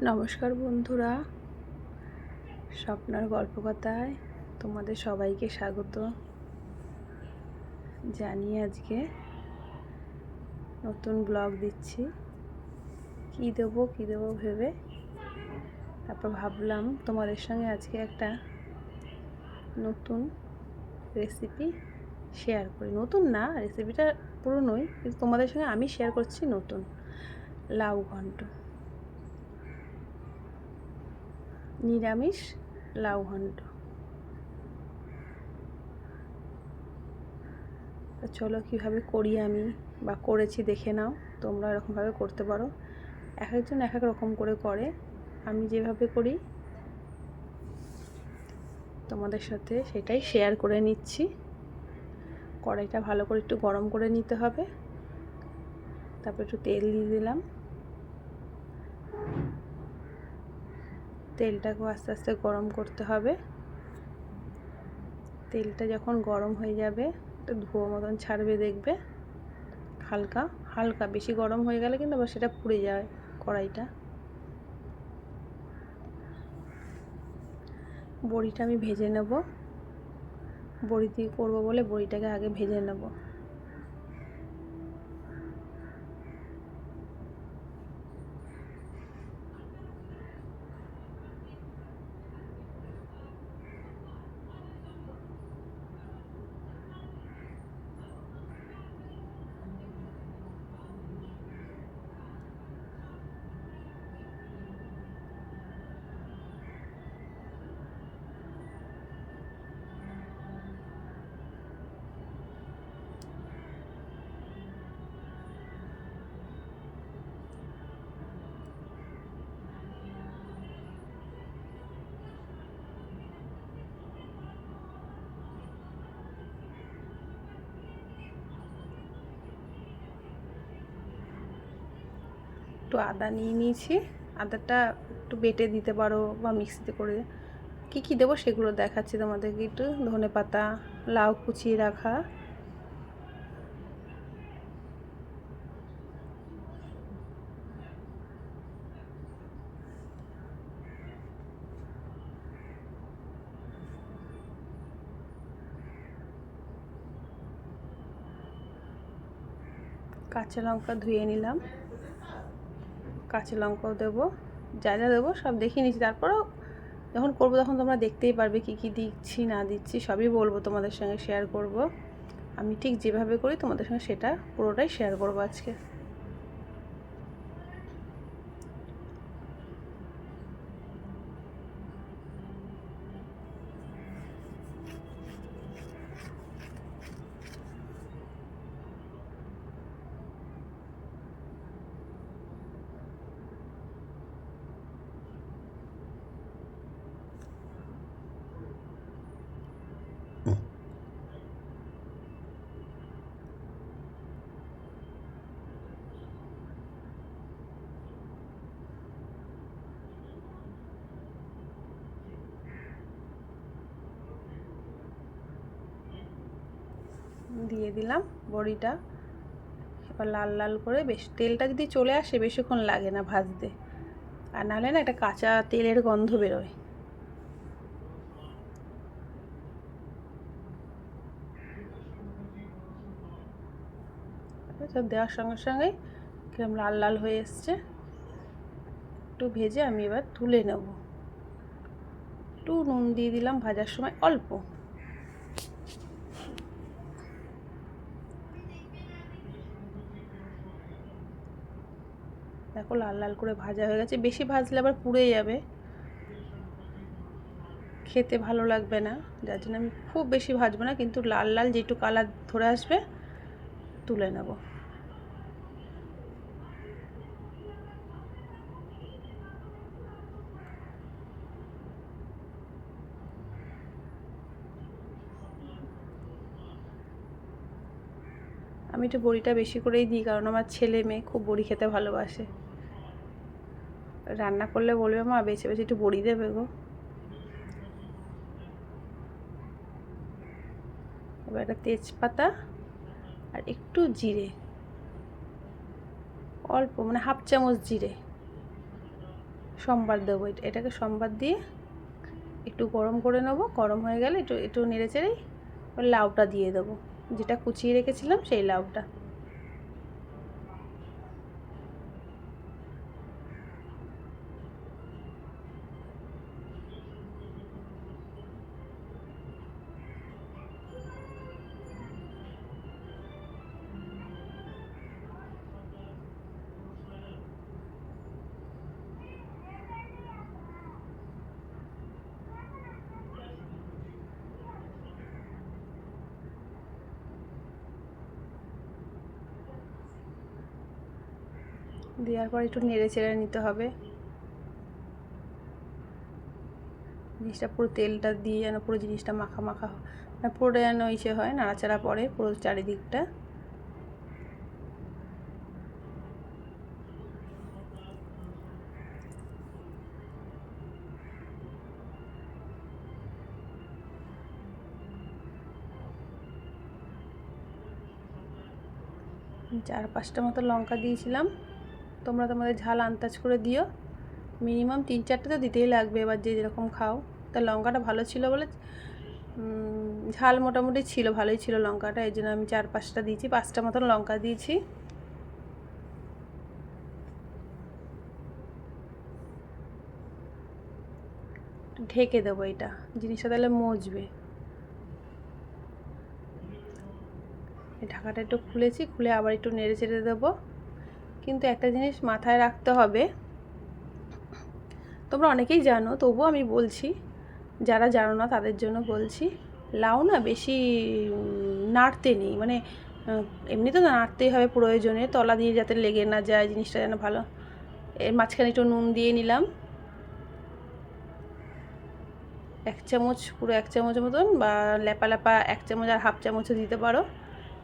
নমস্কার বন্ধুরা, স্বপ্নার গল্পকথায় তোমাদের সবাইকে স্বাগত জানিয়ে আজকে নতুন ব্লগ দিচ্ছি। কী দেবো ভেবে তারপর ভাবলাম তোমাদের সঙ্গে আজকে একটা নতুন রেসিপি শেয়ার করি। নতুন না, রেসিপিটা পুরনোই, কিন্তু তোমাদের সঙ্গে আমি শেয়ার করছি নতুন লাউ ঘন্ট, নিরামিষ লাউ ঘন্ট। চলো কীভাবে করি আমি বা করেছি দেখে নাও, তোমরা এরকমভাবে করতে পারো। এক একজন এক এক রকম করে, আমি যেভাবে করি তোমাদের সাথে সেটাই শেয়ার করে নিচ্ছি। কড়াইটা ভালো করে একটু গরম করে নিতে হবে, তারপর একটু তেল দিয়ে দিলাম। তেলটাকেও আস্তে আস্তে গরম করতে হবে। তেলটা যখন গরম হয়ে যাবে একটু ধোঁয়া মতন ছাড়বে, দেখবে হালকা হালকা, বেশি গরম হয়ে গেলে কিন্তু আবার সেটা পুড়ে যায় কড়াইটা। বড়িটা আমি ভেজে নেব, বড়ি দিয়ে করবো বলে বড়িটাকে আগে ভেজে নেব। একটু আদা নিয়ে নিয়েছি, আদাটা একটু বেটে দিতে পারো বা মিক্সিতে করে। কী কী দেবো সেগুলো দেখাচ্ছি তোমাদেরকে। একটু ধনেপাতা, লাউ কুচিয়ে রাখা, কাঁচা লঙ্কা ধুয়ে নিলাম, কাঁচা লঙ্কাও দেবো। যা যা দেবো সব দেখিয়ে নিচ্ছি, তারপরেও যখন করবো তখন তোমরা দেখতেই পারবে কী কী দিচ্ছি না দিচ্ছি, সবই বলবো, তোমাদের সঙ্গে শেয়ার করব। আমি ঠিক যেভাবে করি তোমাদের সঙ্গে সেটা পুরোটাই শেয়ার করবো আজকে। দিয়ে দিলাম বড়িটা। এবার লাল লাল করে, বেশ তেলটা যদি চলে আসে বেশিক্ষণ লাগে না ভাজতে, আর নাহলে না একটা কাঁচা তেলের গন্ধ বেরোয়। দেওয়ার সঙ্গে সঙ্গেই কিরম লাল লাল হয়ে এসছে। একটু ভেজে আমি এবার তুলে নেব। একটু নুন দিয়ে দিলাম ভাজার সময়, অল্প। দেখো লাল লাল করে ভাজা হয়ে গেছে। বেশি ভাজলে আবার পুড়ে যাবে, খেতে ভালো লাগবে না, যার জন্য আমি খুব বেশি ভাজবো না, কিন্তু লাল লাল যেটুকু কালার ধরে আসবে তুলে নেব। আমি একটু বড়িটা বেশি করেই দিই, কারণ আমার ছেলে মেয়ে খুব বড়ি খেতে ভালোবাসে। রান্না করলে বলবে মা বেছে বেছে একটু বড়ি দেবে গো। এবার একটা তেজপাতা আর একটু জিরে, অল্প মানে হাফ চামচ জিরে, সম্বার দেবো। এটাকে সম্বার দিয়ে একটু গরম করে নেবো। গরম হয়ে গেলে একটু একটু নেড়ে চেড়েই লাউটা দিয়ে দেবো, যেটা কুচিয়ে রেখেছিলাম সেই লাউটা। দেওয়ার পর একটু নেড়ে চেড়ে নিতে হবে। জিনিসটা পুরো তেলটা দিয়ে যেন পুরো জিনিসটা মাখা মাখা, মানে পুরো যেন ইসে হয়, নাড়াচাড়া পড়ে পুরো চারিদিকটা। চার পাঁচটা মতো লঙ্কা দিয়েছিলাম। তোমরা তোমাদের ঝাল আন্দাজ করে দিও, মিনিমাম 3-4টে তো দিতেই লাগবে, এবার যে যেরকম খাও। তা লঙ্কাটা ভালো ছিল বলে, ঝাল মোটামুটি ছিল, ভালোই ছিল লঙ্কাটা, এই জন্য আমি 4-5টা দিয়েছি, 5টা মতন লঙ্কা দিয়েছি। ঢেকে দেবো, এটা জিনিসটা তাহলে মজবে। ঢাকাটা একটু খুলেছি, খুলে আবার একটু নেড়ে চেড়ে দেবো। কিন্তু একটা জিনিস মাথায় রাখতে হবে, তোমরা অনেকেই জানো, তবুও আমি বলছি, যারা জানো না তাদের জন্য বলছি, লাউ না বেশি নাড়তে নেই, মানে এমনি তো নাড়তেই হবে প্রয়োজনে, তলা দিয়ে যাতে লেগে না যায়, জিনিসটা যেন ভালো। এর মাঝখানে একটু নুন দিয়ে নিলাম, 1 চামচ, পুরো 1 চামচ মতন, বা ল্যাপা ল্যাপা 1 চামচ আর হাফ চামচও দিতে পারো,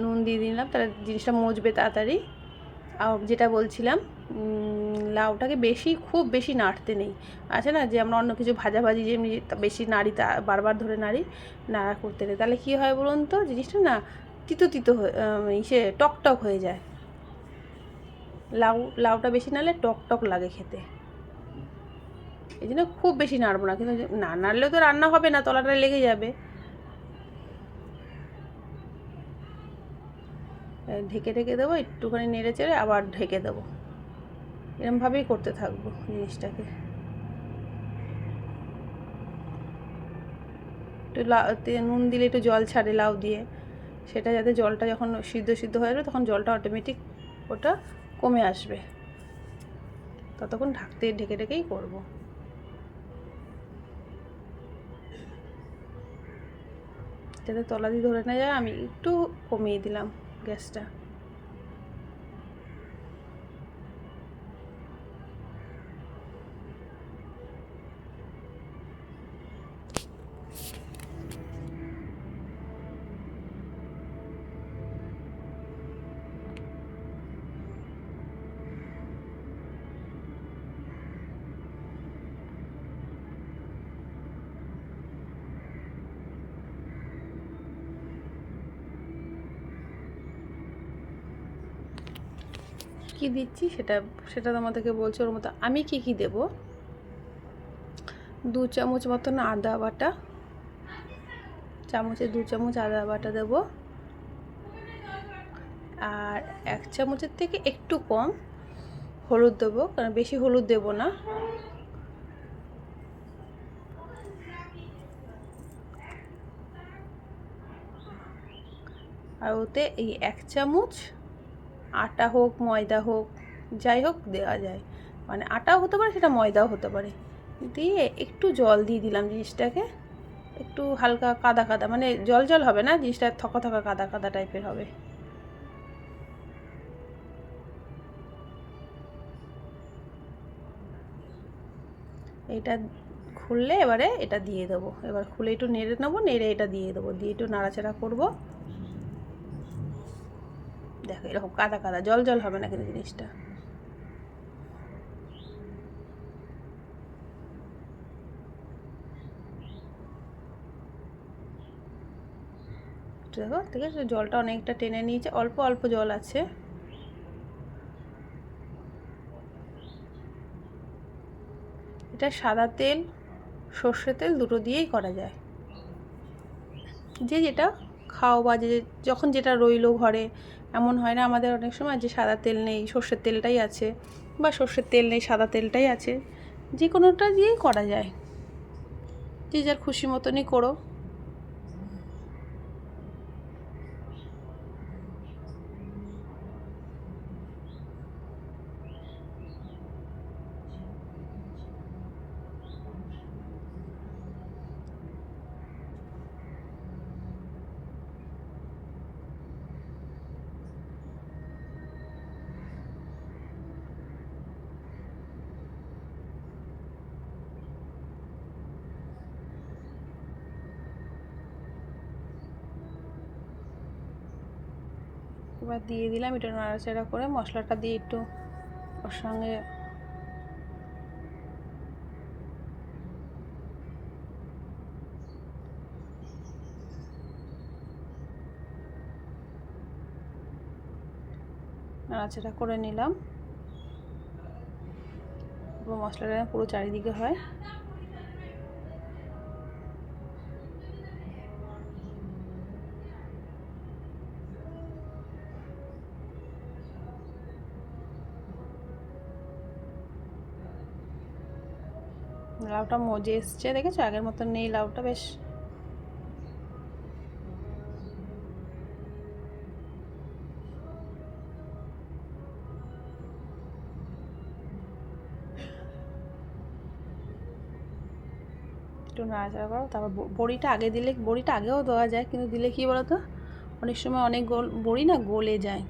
নুন দিয়ে দিলাম, তাহলে জিনিসটা মজবে তাড়াতাড়ি। আর যেটা বলছিলাম, লাউটাকে খুব বেশি নাড়তে নেই। আছে না যে আমরা অন্য কিছু ভাজাভাজি যেমনি বেশি নাড়ি, তা বারবার ধরে নাড়া করতে নেই, তাহলে কী হয় বলুন তো, জিনিসটা না তিতো তিতো ইসে টক টক হয়ে যায়। লাউটা বেশি নাড়লে টক টক লাগে খেতে, এই জন্য খুব বেশি নাড়বো না। কিন্তু না নাড়লেও তো রান্না হবে না, তলাটা লেগে যাবে। ঢেকে ঢেকে দেবো, একটুখানি নেড়ে চেড়ে আবার ঢেকে দেবো, এরমভাবেই করতে থাকবো জিনিসটাকে। একটু নুন দিলে একটু জল ছাড়ে লাউ দিয়ে, সেটা যাতে জলটা যখন সিদ্ধ হয়ে যাবে তখন জলটা অটোমেটিক ওটা কমে আসবে, ততক্ষণ ঢেকে ঢেকেই করবো। যাতে তলা দিয়ে ধরে না যায়, আমি একটু কমিয়ে দিলাম গ্যাসটা। কি দিচ্ছি সেটা তোমাদেরকে বলছি। ওর মতো আমি কি দেবো, 2 চামচ মতন আদা বাটা, চামচে 2 চামচ আদা বাটা দেবো, আর 1 চামচের থেকে একটু কম হলুদ দেবো, কারণ বেশি হলুদ দেবো না। আর ওতে এই 1 চামচ আটা হোক ময়দা হোক যাই হোক দেওয়া যায়, মানে আটাও হতে পারে, সেটা ময়দাও হতে পারে, দিয়ে একটু জল দিয়ে দিলাম জিনিসটাকে, একটু হালকা কাদা কাদা, মানে জল জল হবে না, জিনিসটা থকা থকা কাদা কাদা টাইপের হবে। এটা খুললে এবারে এটা দিয়ে দেবো, এবার খুলে একটু নেড়ে নেবো, নেড়ে এটা দিয়ে দেবো, দিয়ে একটু নাড়াচাড়া করবো। দেখো এরকম কাদা কাদা, জল জল হবে না কিন্তু জিনিসটা। দেখো ঠিক আছে, জলটা অনেকটা টেনে নিয়েছে, অল্প অল্প জল আছে। এটা সাদা তেল সর্ষে তেল দুটো দিয়েই করা যায়, যে যেটা খাও বা যখন যেটা রইলো ঘরে। এমন হয় না আমাদের অনেক সময় যে সাদা তেল নেই, সর্ষের তেলটাই আছে, বা সর্ষের তেল নেই সাদা তেলটাই আছে, যে কোনোটা দিয়েই করা যায়, যে যার খুশি মতনই করো। এবার দিয়ে দিলাম, এটা নাড়াচাড়া করে মশলাটা দিয়ে একটু ওর সঙ্গে নাড়াচাড়া করে নিলাম। পুরো মশলাটা পুরো চারিদিকে হয়। লাউটা মজে এসছে, দেখেছো? আগের মতন নেই লাউটা, বেশ একটু নাড়াচাড়া করো। তারপর বড়িটা আগে দিলে, বড়িটা আগেও দেওয়া যায়, কিন্তু দিলে কি বলো তো, অনেক সময় অনেক বড়ি না গলে যায়,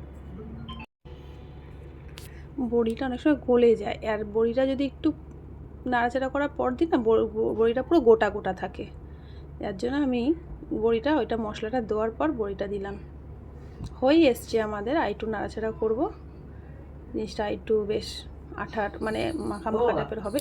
বড়িটা অনেক সময় গলে যায়। আর বড়িটা যদি একটু নাড়াচাড়া করার পর দিই না, বড়িটা পুরো গোটা গোটা থাকে। যার জন্য আমি বড়িটা, ওইটা মশলাটা দেওয়ার পর বড়িটা দিলাম। হয়ে এসছে আমাদের, আর একটু নাড়াচাড়া করবো, জিনিসটা একটু বেশ আঠা মানে মাখা মাখা টাইপের হবে।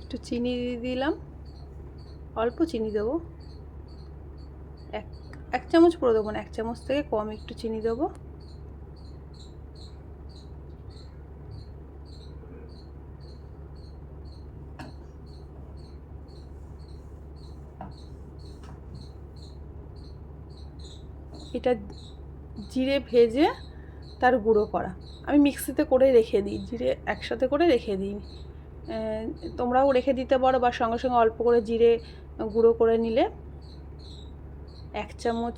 একটু চিনি দিয়ে দিলাম, অল্প চিনি দেবো, এক চামচ পুরো দেবো না, 1 চামচ থেকে কম একটু চিনি দেবো। এটা জিরে ভেজে তার গুঁড়ো করা, আমি মিক্সিতে করে রেখে দিই, জিরে একসাথে করে রেখে দিই। তোমরাও রেখে দিতে পারো, বা সঙ্গে সঙ্গে অল্প করে জিরে গুঁড়ো করে নিলে। 1 চামচ,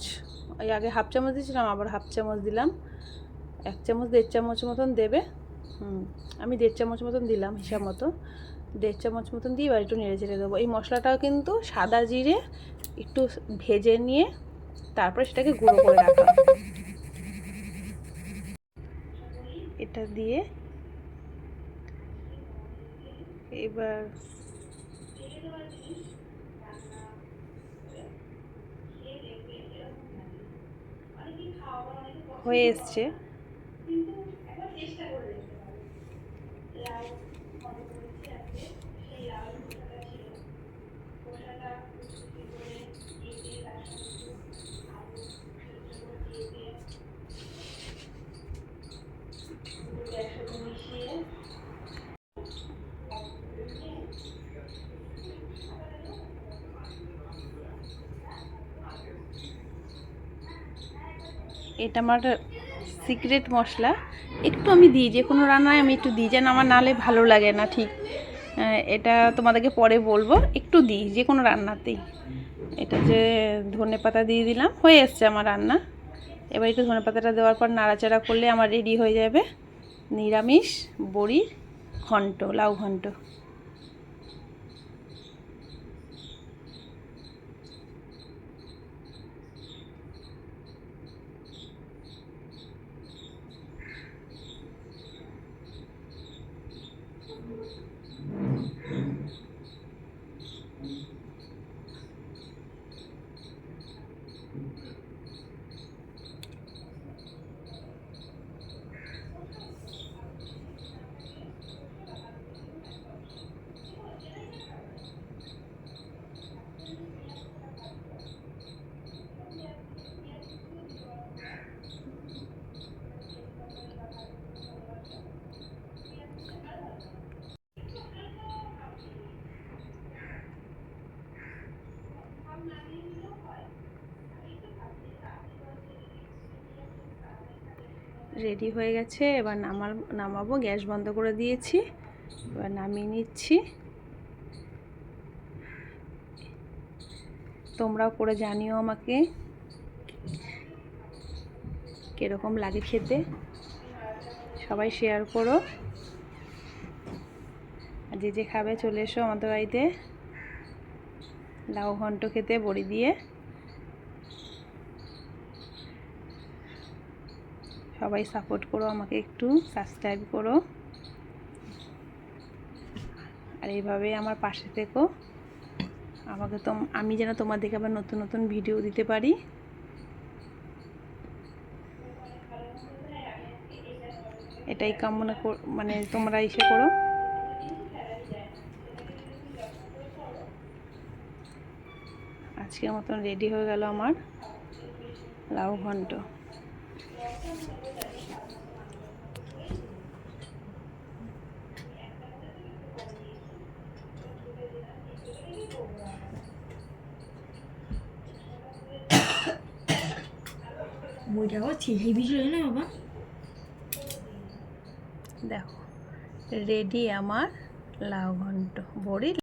ওই আগে হাফ চামচ দিয়েছিলাম, আবার হাফ চামচ দিলাম, 1 চামচ 1.5 চামচ মতন দেবে। আমি 1.5 চামচ মতন দিলাম, হিসাব মতো 1.5 চামচ মতন দিয়ে এবার একটু নেড়ে চেড়ে দেবো। এই মশলাটাও কিন্তু সাদা জিরে একটু ভেজে নিয়ে তারপরে সেটাকে গুঁড়ো করে রাখা। এটা দিয়ে এবার হয়ে এসছে। এটা আমার সিক্রেট মশলা, একটু আমি দিই, যে কোনো রান্নায় আমি একটু দিই, যেন আমার নালে ভালো লাগে না ঠিক। এটা তোমাদেরকে পরে বলবো, একটু দিই যে কোনো রান্নাতেই। এটা যে ধনেপাতা দিয়ে দিলাম, হয়ে এসছে আমার রান্না। এবার একটু ধনেপাতাটা দেওয়ার পর নাড়াচাড়া করলে আমার রেডি হয়ে যাবে নিরামিষ বড়ির ঘন্ট, লাউ ঘন্ট। রেডি হয়ে গেছে। এবার নামাবো। গ্যাস বন্ধ করে দিয়েছি, এবার নামিয়ে নিচ্ছি। তোমরাও করে জানিও আমাকে কীরকম লাগে খেতে। সবাই শেয়ার করো। আর যে যে খাবে চলে এসো আমাদের বাড়িতে লাউ ঘন্ট খেতে বড়ি দিয়ে। সবাই সাপোর্ট করো আমাকে, একটু সাবস্ক্রাইব করো, আর এইভাবে আমার পাশে থেকো। আমাকে আমি যেন তোমাদেরকে আবার নতুন নতুন ভিডিও দিতে পারি। এটাই কামনা মানে তোমরা ইসে করো। আজকের মতন রেডি হয়ে গেল আমার লাউ ঘন্ট। দেখো রেডি আমার লাউ ঘন্ট বড়ি।